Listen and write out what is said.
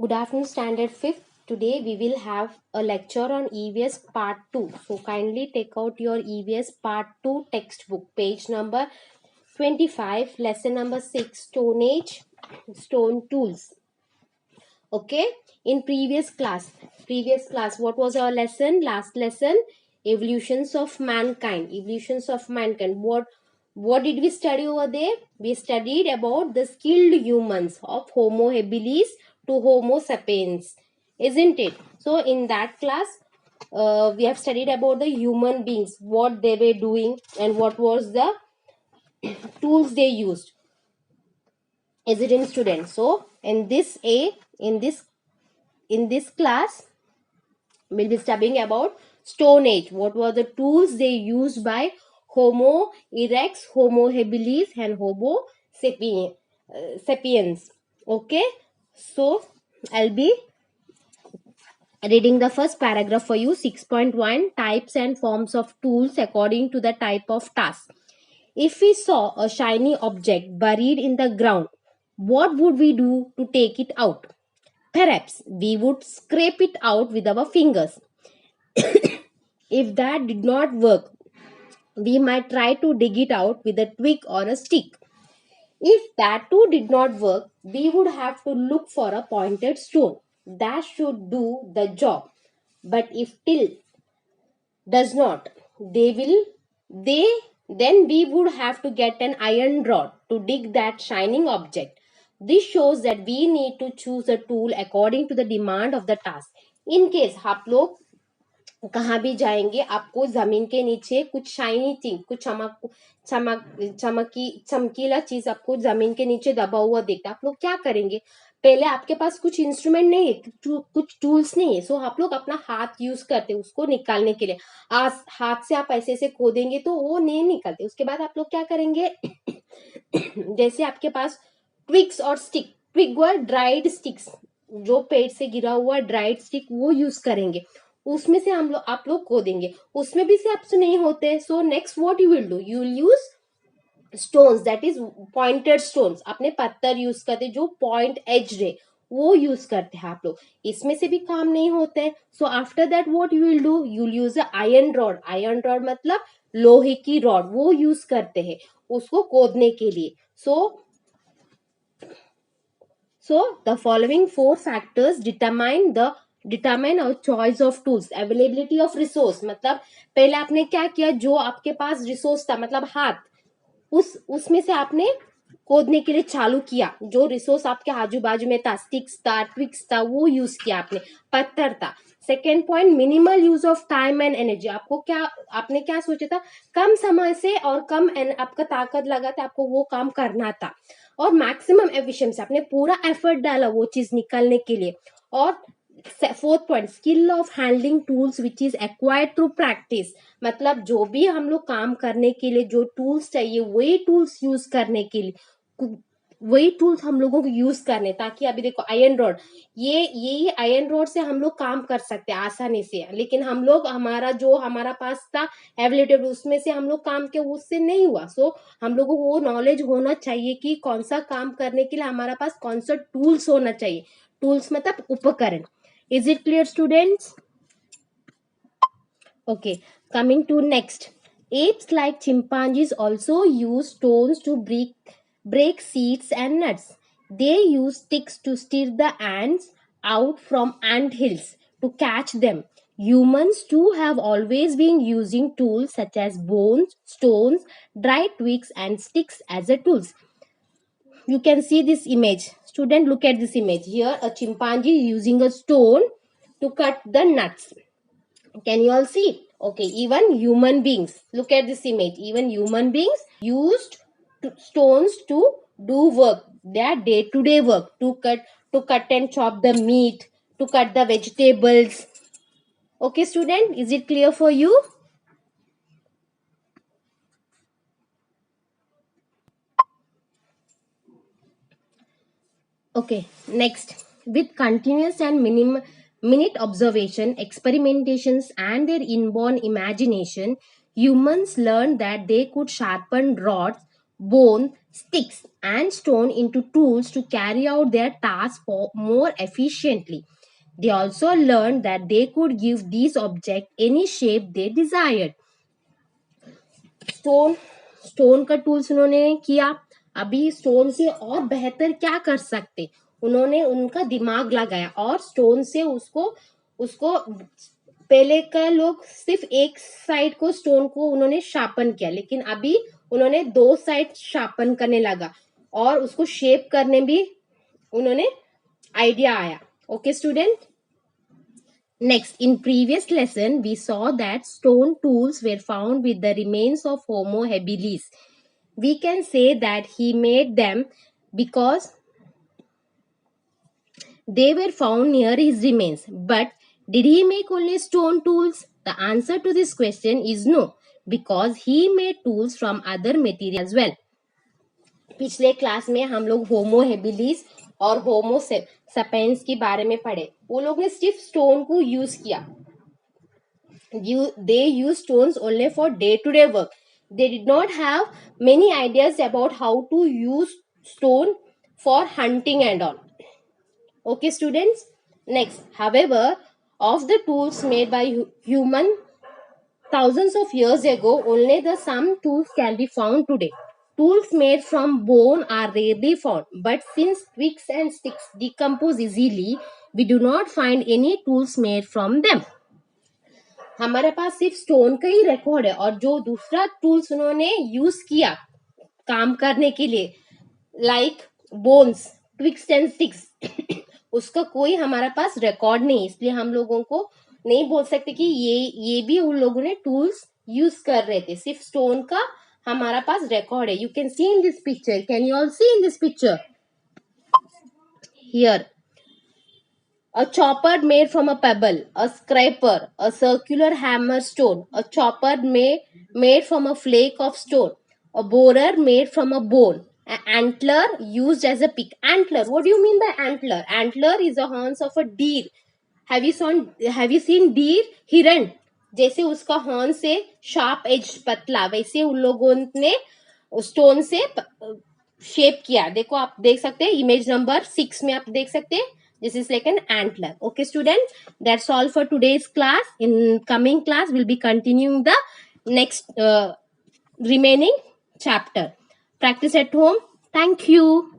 Good afternoon, Standard 5th. Today we will have a lecture on EVS Part 2. So kindly take out your EVS Part 2 textbook, page number 25, lesson number 6, Stone Age, Stone Tools. Okay, in previous class, what was our lesson? Last lesson, evolutions of mankind. What did we study over there? We studied about the skilled humans of Homo habilis to Homo sapiens, isn't it? So in that class, we have studied about the human beings, what they were doing and what was the tools they used. Is it in students? So in this class, we'll be studying about Stone Age. What were the tools they used by Homo erectus, Homo habilis, and Homo sapiens. Okay, so I'll be reading the first paragraph for you. 6.1 Types and forms of tools according to the type of task. If we saw a shiny object buried in the ground, what would we do to take it out? Perhaps we would scrape it out with our fingers. If that did not work, we might try to dig it out with a twig or a stick. If that too did not work, we would have to look for a pointed stone that should do the job. But if till does not, they then we would have to get an iron rod to dig that shining object. This shows that we need to choose a tool according to the demand of the task. In case आप लोग कहाँ भी जाएंगे, आपको जमीन के नीचे कुछ शाइनी थिंग, कुछ चमकीला चीज आपको जमीन के नीचे दबा हुआ देखता, आप लोग क्या करेंगे? पहले आपके पास कुछ इंस्ट्रूमेंट नहीं है, कुछ टूल्स नहीं है, सो आप लोग अपना हाथ यूज करते उसको निकालने के लिए. हाथ से आप ऐसे ऐसे खोदेंगे तो वो नहीं निकलते. उसके बाद आप लोग क्या करेंगे? जैसे आपके पास ट्विग्स और स्टिक, ट्विग और ड्राइड स्टिक्स, जो पेड़ से गिरा हुआ ड्राइड स्टिक, वो यूज करेंगे. उसमें से आप लोग खोदेंगे. उसमें भी से आपसे नहीं होते, so next what you will do, you will use stones, that is pointed stones. अपने पत्थर यूज करते जो पॉइंट एज है, वो यूज करते हैं आप लोग. इसमें से भी काम नहीं होते, so after that what you will do, you will use a iron rod. Iron rod मतलब लोहे की रॉड, वो यूज करते हैं उसको खोदने के लिए. So the following four factors determine our choice of tools. Availability of resource, मतलब पहले आपने क्या किया, जो आपके पास रिसोर्स था, मतलब हाथ, उसमें से आपने खोदने के लिए चालू किया. जो रिसोर्स आपके आजू बाजू में था, स्टिक्स था, ट्विक्स था, वो यूज किया आपने, पत्थर था. Second point, minimal use of time and energy. आपने क्या सोचा था, कम समय से और कम आपका ताकत लगा था, आपको वो काम करना था. और मैक्सिमम एफिशिएंसी, आपने पूरा एफर्ट डाला वो चीज निकालने के लिए. और fourth point, skill of handling tools which is acquired through practice. मतलब जो भी हम लोग काम करने के लिए जो टूल्स चाहिए, वही टूल्स यूज करने के लिए, वही टूल्स हम लोगों को यूज करने, ताकि अभी देखो आयरन रॉड, ये आयरन रॉड से हम लोग काम कर सकते हैं आसानी से. लेकिन हम लोग हमारा पास था अवेलेबल, उसमें से हम लोग काम के उससे नहीं हुआ. सो हम लोगों को वो नॉलेज होना चाहिए कि कौन सा काम करने के लिए हमारा पास कौन सा टूल्स होना चाहिए. टूल्स मतलब उपकरण. Is it clear, students? Okay, coming to next. Apes like chimpanzees also use stones to break seeds and nuts. They use sticks to steer the ants out from ant hills to catch them. Humans too have always been using tools such as bones, stones, dry twigs, and sticks as a tools. You can see this image. Student, look at this image. Here a chimpanzee is using a stone to cut the nuts. Can you all see? Okay, even human beings, look at this image. Even human beings used stones to do work, their day-to-day work, to cut and chop the meat, to cut the vegetables. Okay, student, is it clear for you? Okay, next. With continuous and minute observation, experimentations, and their inborn imagination, humans learned that they could sharpen rods, bone, sticks, and stone into tools to carry out their tasks more efficiently. They also learned that they could give these objects any shape they desired. Stone stone का tools उन्होंने किया. अभी stone से और बेहतर क्या कर सकते, उन्होंने उनका दिमाग लगाया और स्टोन से उसको उसको पहले का लोग सिर्फ एक साइड को स्टोन को उन्होंने शार्पन किया, लेकिन अभी उन्होंने दो साइड शार्पन करने लगा और उसको शेप करने भी उन्होंने आइडिया आया. Okay student. Next, in previous lesson, we saw that stone tools were found with the remains of Homo habilis. We can say that he made them because they were found near his remains. But did he make only stone tools? The answer to this question is no, because he made tools from other materials as well. पिछले class में हम लोग होमो habilis और होमो सपेंस के बारे में पढ़े. वो लोग ने सिर्फ स्टोन को यूज किया. They use stones only for day-to-day work. They did not have many ideas about how to use stone for hunting and all. Okay, students. Next, however, of the tools made by human thousands of years ago, only the some tools can be found today. Tools made from bone are rarely found, but since twigs and sticks decompose easily, we do not find any tools made from them. हमारे पास सिर्फ stone का ही record है और जो दूसरा tools उन्होंने use किया काम करने के लिए, like bones, twigs and sticks, उसका कोई हमारे पास रिकॉर्ड नहीं. इसलिए हम लोगों को नहीं बोल सकते कि ये भी उन लोगों ने टूल्स यूज कर रहे थे. सिर्फ स्टोन का हमारा पास रिकॉर्ड है. You can see in this picture. Can you all see in this picture here? A chopper made from a pebble, a scraper, a circular hammer stone, a chopper made from a flake of stone, a borer made from a bone, an antler used as a pick. Antler, what do you mean by antler? Antler is the horns of a deer. Have you seen deer? हिरण, जैसे उसका horn से sharp as पतला, वैसे उन लोगों ने stone से शेप किया. देखो आप देख सकते हैं इमेज नंबर 6 में आप देख सकते हैं. This is like an antler. Okay, students, that's all for today's class. In coming class, we'll be continuing the next remaining chapter. Practice at home. Thank you.